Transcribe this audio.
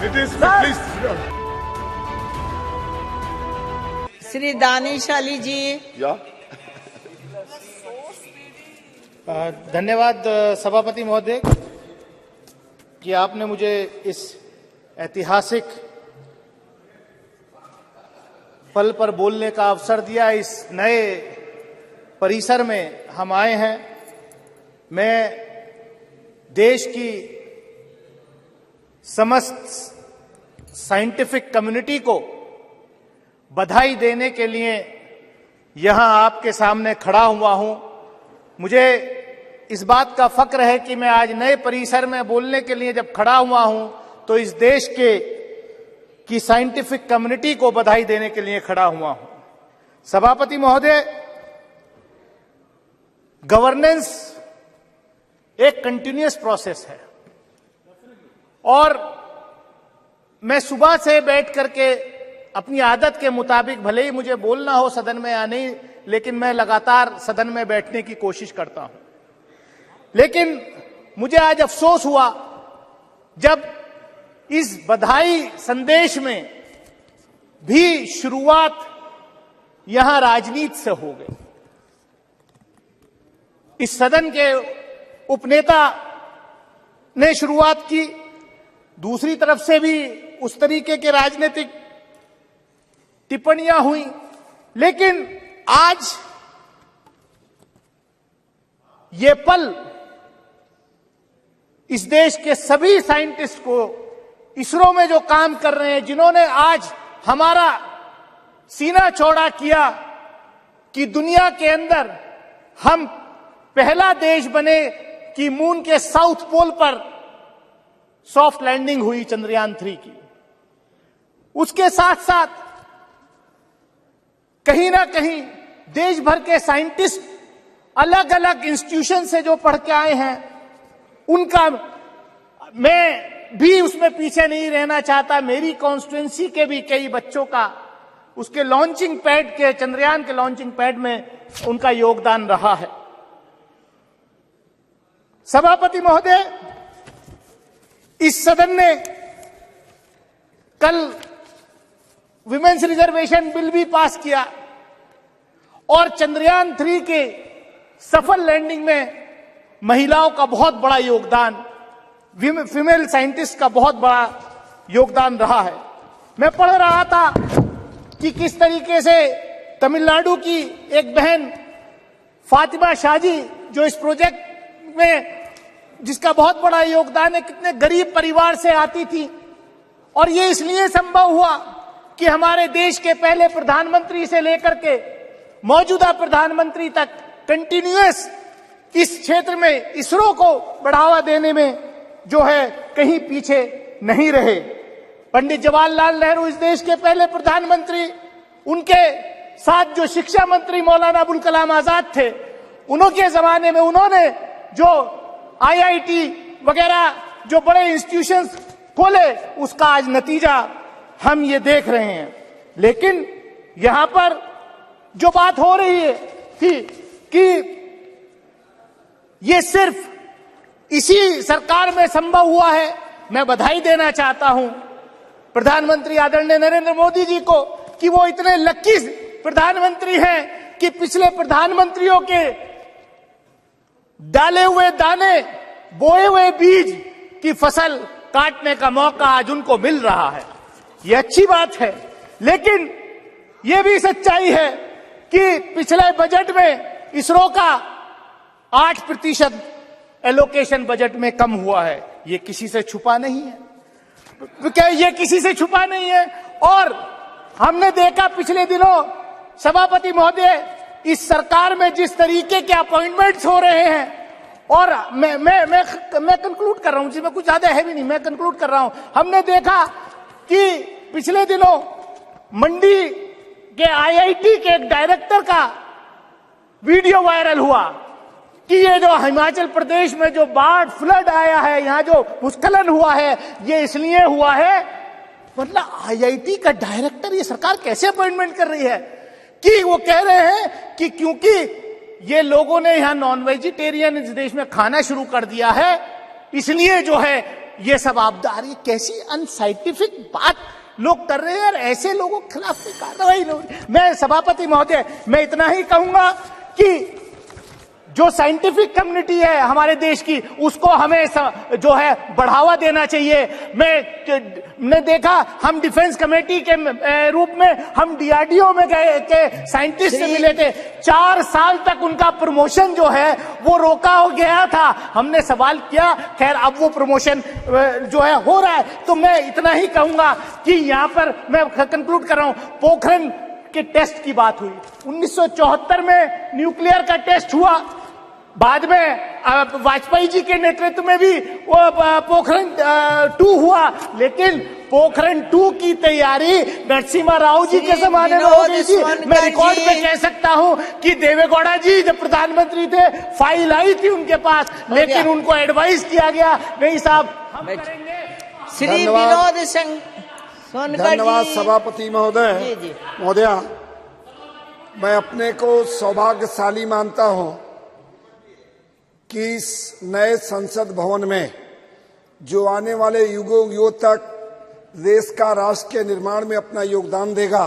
It is, please. Shri Danish Ali ji. Yeah. धन्यवाद सभापति महोदय कि आपने मुझे इस ऐतिहासिक पल पर बोलने का अवसर दिया। इस नए परिसर में हम आए हैं। मैं देश की समस्त साइंटिफिक कम्युनिटी को बधाई देने के लिए यहां आपके सामने खड़ा हुआ हूं। मुझे इस बात का फक्र है कि मैं आज नए परिसर में बोलने के लिए जब खड़ा हुआ हूं तो इस देश की साइंटिफिक कम्युनिटी को बधाई देने के लिए खड़ा हुआ हूं। सभापति महोदय, गवर्नेंस एक कंटिन्यूअस प्रोसेस है और मैं सुबह से बैठ करके अपनी आदत के मुताबिक, भले ही मुझे बोलना हो सदन में या नहीं, लेकिन मैं लगातार सदन में बैठने की कोशिश करता हूं। लेकिन मुझे आज अफसोस हुआ जब इस बधाई संदेश में भी शुरुआत यहां राजनीति से हो गई। इस सदन के उपनेता ने शुरुआत की, दूसरी तरफ से भी उस तरीके के राजनीतिक टिप्पणियां हुई। लेकिन आज ये पल इस देश के सभी साइंटिस्ट को, इसरो में जो काम कर रहे हैं, जिन्होंने आज हमारा सीना चौड़ा किया कि दुनिया के अंदर हम पहला देश बने कि मून के साउथ पोल पर सॉफ्ट लैंडिंग हुई चंद्रयान 3 की। उसके साथ साथ कहीं ना कहीं देश भर के साइंटिस्ट अलग अलग इंस्टीट्यूशन से जो पढ़ के आए हैं, उनका मैं भी उसमें पीछे नहीं रहना चाहता। मेरी कॉन्स्टिट्यूएंसी के भी कई बच्चों का उसके लॉन्चिंग पैड के, चंद्रयान के लॉन्चिंग पैड में उनका योगदान रहा है। सभापति महोदय, इस सदन ने कल विमेन्स रिजर्वेशन बिल भी पास किया और चंद्रयान 3 के सफल लैंडिंग में महिलाओं का बहुत बड़ा योगदान, फीमेल साइंटिस्ट का बहुत बड़ा योगदान रहा है। मैं पढ़ रहा था कि किस तरीके से तमिलनाडु की एक बहन फातिमा शाजी, जो इस प्रोजेक्ट में जिसका बहुत बड़ा योगदान है, कितने गरीब परिवार से आती थी और ये इसलिए संभव हुआ कि हमारे देश के पहले प्रधानमंत्री से लेकर के मौजूदा प्रधानमंत्री तक कंटिन्यूअस इस क्षेत्र में इसरो को बढ़ावा देने में जो है कहीं पीछे नहीं रहे। पंडित जवाहरलाल नेहरू इस देश के पहले प्रधानमंत्री, उनके साथ जो शिक्षा मंत्री मौलाना अबुल कलाम आजाद थे, उनके जमाने में उन्होंने जो IIT वगैरह जो बड़े इंस्टीट्यूशंस खोले, उसका आज नतीजा हम ये देख रहे हैं। लेकिन यहां पर जो बात हो रही है कि ये सिर्फ इसी सरकार में संभव हुआ है। मैं बधाई देना चाहता हूं प्रधानमंत्री आदरणीय नरेंद्र मोदी जी को कि वो इतने लकी प्रधानमंत्री हैं कि पिछले प्रधानमंत्रियों के डाले हुए दाने, बोए हुए बीज की फसल काटने का मौका आज उनको मिल रहा है। ये अच्छी बात है। लेकिन ये भी सच्चाई है कि पिछले बजट में इसरो का 8% एलोकेशन बजट में कम हुआ है। ये किसी से छुपा नहीं है, क्या ये किसी से छुपा नहीं है। और हमने देखा पिछले दिनों सभापति महोदय, इस सरकार में जिस तरीके के अपॉइंटमेंट्स हो रहे हैं, और मैं कंक्लूड कर रहा हूं, जिसमें कुछ ज्यादा है भी नहीं, मैं कंक्लूड कर रहा हूं। हमने देखा कि पिछले दिनों मंडी के IIT के एक डायरेक्टर का वीडियो वायरल हुआ कि ये जो हिमाचल प्रदेश में जो बाढ़ फ्लड आया है, यहां जो भूस्खलन हुआ है, ये इसलिए हुआ है। मतलब IIT का डायरेक्टर ये सरकार कैसे अपॉइंटमेंट कर रही है कि वो कह रहे हैं कि क्योंकि ये लोगों ने यहां नॉन वेजिटेरियन इस देश में खाना शुरू कर दिया है, इसलिए जो है ये सब आपदा आ रही है। कैसी अनसाइंटिफिक बात लोग कर रहे हैं और ऐसे लोगों के खिलाफ कोई कार्रवाई नहीं हो रही। मैं सभापति महोदय, मैं इतना ही कहूंगा कि जो साइंटिफिक कम्युनिटी है हमारे देश की, उसको हमें जो है बढ़ावा देना चाहिए। मैं देखा, हम डिफेंस कमेटी के रूप में हम डीआरडीओ में गए के साइंटिस्ट से मिले थे। 4 साल तक उनका प्रमोशन जो है वो रोका हो गया था। हमने सवाल किया, खैर अब वो प्रमोशन जो है हो रहा है। तो मैं इतना ही कहूंगा कि यहाँ पर मैं कंक्लूड कर रहा हूं, पोखरण के टेस्ट की बात हुई। 1974 में न्यूक्लियर का टेस्ट हुआ, बाद में वाजपेयी जी के नेतृत्व में भी पोखरण 2 हुआ, लेकिन पोखरण 2 की तैयारी नरसिम्हा राव जी के जमाने में हो गई थी। मैं रिकॉर्ड पे कह सकता हूं कि देवेगौड़ा जी जब प्रधानमंत्री थे, फाइल आई थी उनके पास, लेकिन उनको एडवाइस किया गया, नहीं साहब हम करेंगे। श्री विनोद सोनकर धन्यवाद जी। सभापति महोदय। महोदया, मैं अपने को सौभाग्यशाली मानता हूं कि इस नए संसद भवन में जो आने वाले युगों तक देश का राष्ट्र के निर्माण में अपना योगदान देगा,